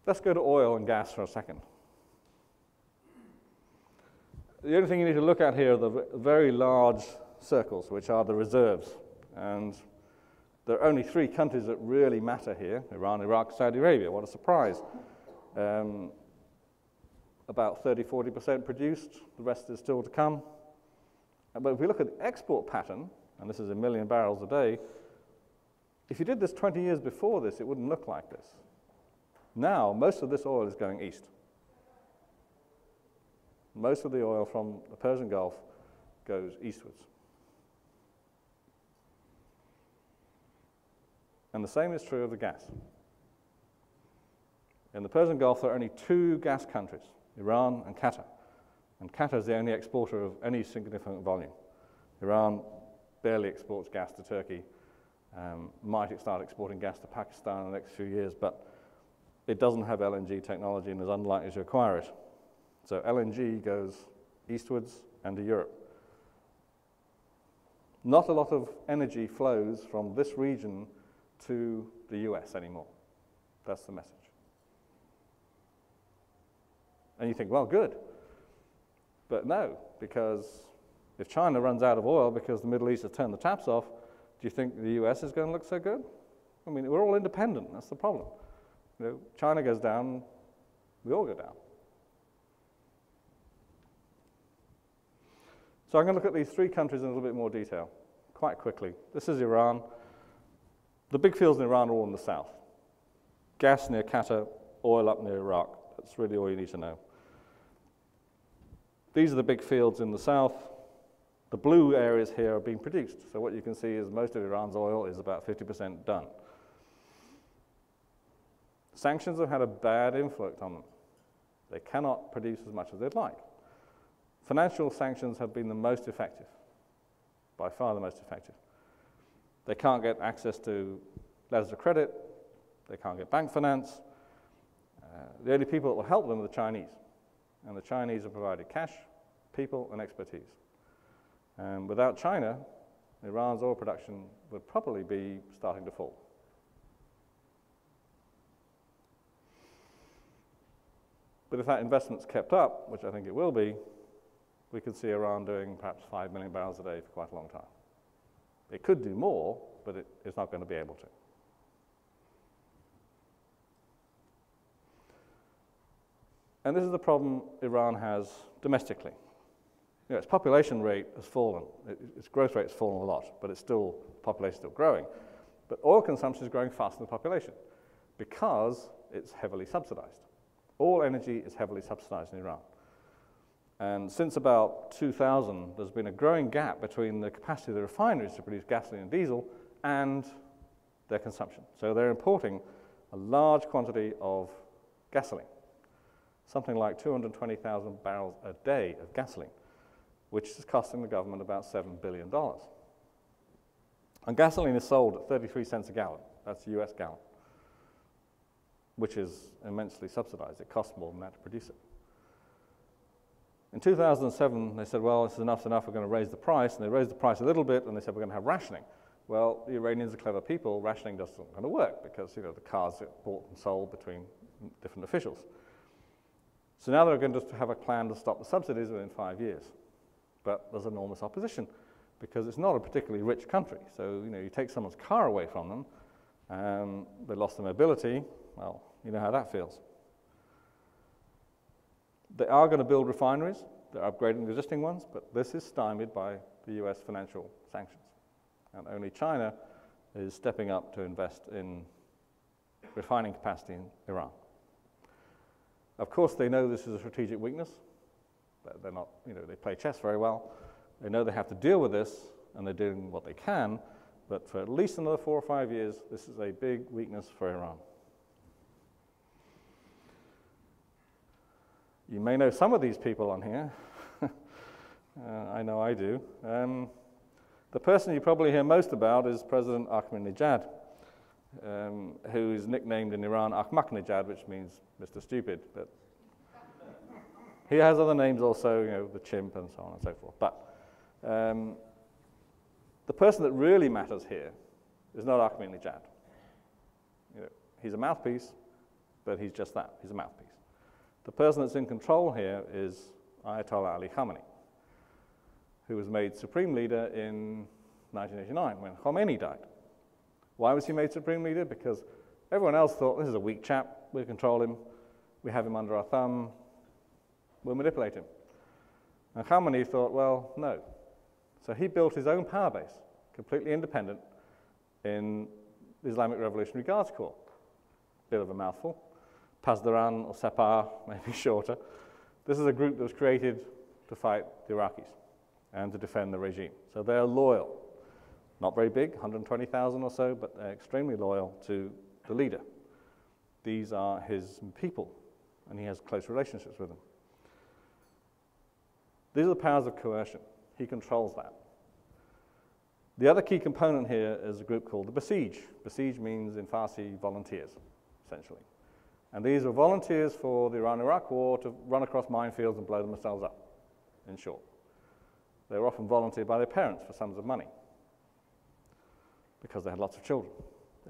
Let's go to oil and gas for a second. The only thing you need to look at here are the very large circles, which are the reserves. And there are only 3 countries that really matter here: Iran, Iraq, Saudi Arabia. What a surprise. About 30–40% produced. The rest is still to come. But if we look at the export pattern, and this is 1 million barrels a day, if you did this 20 years before this, it wouldn't look like this. Now, most of this oil is going east. Most of the oil from the Persian Gulf goes eastwards. And the same is true of the gas. In the Persian Gulf, there are only 2 gas countries, Iran and Qatar. And Qatar is the only exporter of any significant volume. Iran barely exports gas to Turkey, might start exporting gas to Pakistan in the next few years, but it doesn't have LNG technology and is unlikely to acquire it. So LNG goes eastwards and to Europe. Not a lot of energy flows from this region to the US anymore. That's the message. And you think, well, good. But no, because if China runs out of oil because the Middle East has turned the taps off, do you think the US is going to look so good? I mean, we're all independent. That's the problem. You know, China goes down, we all go down. So I'm going to look at these 3 countries in a little bit more detail, quite quickly. This is Iran. The big fields in Iran are all in the south. Gas near Qatar, oil up near Iraq. That's really all you need to know. These are the big fields in the south. The blue areas here are being produced. So what you can see is most of Iran's oil is about 50% done. Sanctions have had a bad influence on them. They cannot produce as much as they'd like. Financial sanctions have been the most effective, by far the most effective. They can't get access to letters of credit. They can't get bank finance. The only people that will help them are the Chinese. And the Chinese have provided cash, people, and expertise. Without China, Iran's oil production would probably be starting to fall. But if that investment's kept up, which I think it will be, we could see Iran doing perhaps 5 million barrels a day for quite a long time. It could do more, but it's not going to be able to. And this is the problem Iran has domestically. You know, its population rate has fallen. Its growth rate has fallen a lot, but it's still, the population is still growing. But oil consumption is growing faster than the population because it's heavily subsidized. All energy is heavily subsidized in Iran. And since about 2000, there's been a growing gap between the capacity of the refineries to produce gasoline and diesel and their consumption. So they're importing a large quantity of gasoline, something like 220,000 barrels a day of gasoline, which is costing the government about $7 billion. And gasoline is sold at 33 cents a gallon. That's a US gallon, which is immensely subsidized. It costs more than that to produce it. In 2007, they said, well, this is enough, we're going to raise the price. And they raised the price a little bit, and they said, we're going to have rationing. Well, the Iranians are clever people. Rationing doesn't going to work because, you know, the cars get bought and sold between different officials. So now they're going to have a plan to stop the subsidies within 5 years. But there's enormous opposition because it's not a particularly rich country. So, you know, you take someone's car away from them, they lost their mobility. Well, you know how that feels. They are going to build refineries. They're upgrading the existing ones, but this is stymied by the US financial sanctions. And only China is stepping up to invest in refining capacity in Iran. Of course, they know this is a strategic weakness. They're not, you know, they play chess very well. They know they have to deal with this, and they're doing what they can, but for at least another 4 or 5 years, this is a big weakness for Iran. You may know some of these people on here. I know I do. The person you probably hear most about is President Ahmadinejad, who is nicknamed in Iran Ahmadinejad, which means Mr. Stupid. But he has other names also, you know, the chimp and so on and so forth. But the person that really matters here is not Ahmadinejad. You know, he's a mouthpiece, but he's just that. He's a mouthpiece. The person that's in control here is Ayatollah Ali Khamenei, who was made supreme leader in 1989 when Khomeini died. Why was he made supreme leader? Because everyone else thought, this is a weak chap, we'll control him, we have him under our thumb, we'll manipulate him. And Khamenei thought, well, no. So he built his own power base, completely independent, in the Islamic Revolutionary Guards Corps. Bit of a mouthful. Pasdaran or Sepah, maybe shorter. This is a group that was created to fight the Iraqis and to defend the regime. So they're loyal. Not very big, 120,000 or so, but they're extremely loyal to the leader. These are his people, and he has close relationships with them. These are the powers of coercion. He controls that. The other key component here is a group called the Basij. Basij means, in Farsi, volunteers, essentially. And these were volunteers for the Iran-Iraq war to run across minefields and blow themselves up, in short. They were often volunteered by their parents for sums of money because they had lots of children.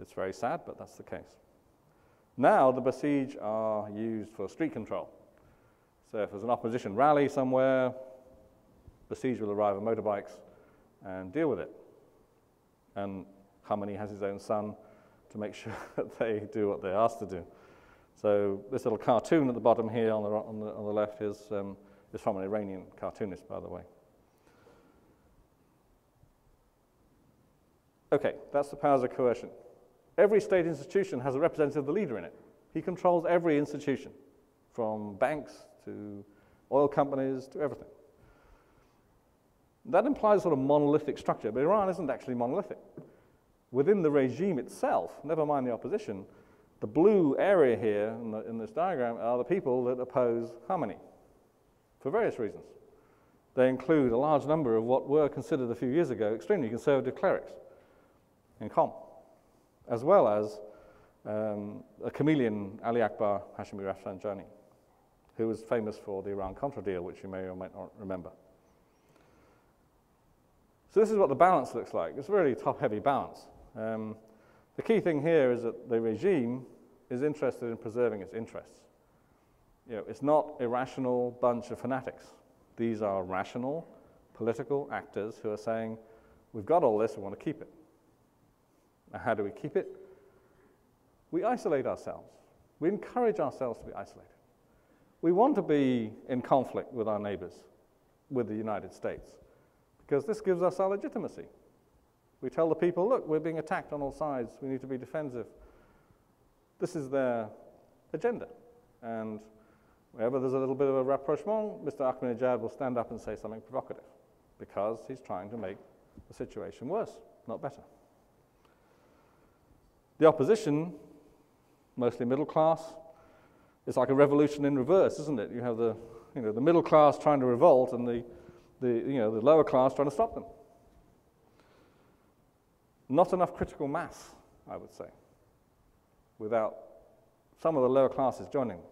It's very sad, but that's the case. Now, the Basij are used for street control. So if there's an opposition rally somewhere, Basij will arrive on motorbikes and deal with it. And Khamenei has his own son to make sure that they do what they're asked to do. So this little cartoon at the bottom here on the left is from an Iranian cartoonist, by the way. Okay, that's the powers of coercion. Every state institution has a representative of the leader in it. He controls every institution, from banks to oil companies to everything. That implies a sort of monolithic structure, but Iran isn't actually monolithic. Within the regime itself, never mind the opposition, the blue area here in this diagram are the people that oppose Khamenei for various reasons. They include a large number of what were considered a few years ago extremely conservative clerics in Qom, as well as a chameleon, Ali Akbar Hashemi Rafsanjani, who was famous for the Iran-Contra deal, which you may or may not remember. So this is what the balance looks like. It's a really top-heavy balance. The key thing here is that the regime is interested in preserving its interests. You know, it's not a irrational bunch of fanatics. These are rational political actors who are saying, we've got all this, we want to keep it. Now, how do we keep it? We isolate ourselves. We encourage ourselves to be isolated. We want to be in conflict with our neighbors, with the United States, because this gives us our legitimacy. We tell the people, look, we're being attacked on all sides. We need to be defensive. This is their agenda. And wherever there's a little bit of a rapprochement, Mr. Ahmadinejad will stand up and say something provocative because he's trying to make the situation worse, not better. The opposition, mostly middle class, is like a revolution in reverse, isn't it? You have the middle class trying to revolt and the lower class trying to stop them. Not enough critical mass, I would say, without some of the lower classes joining them.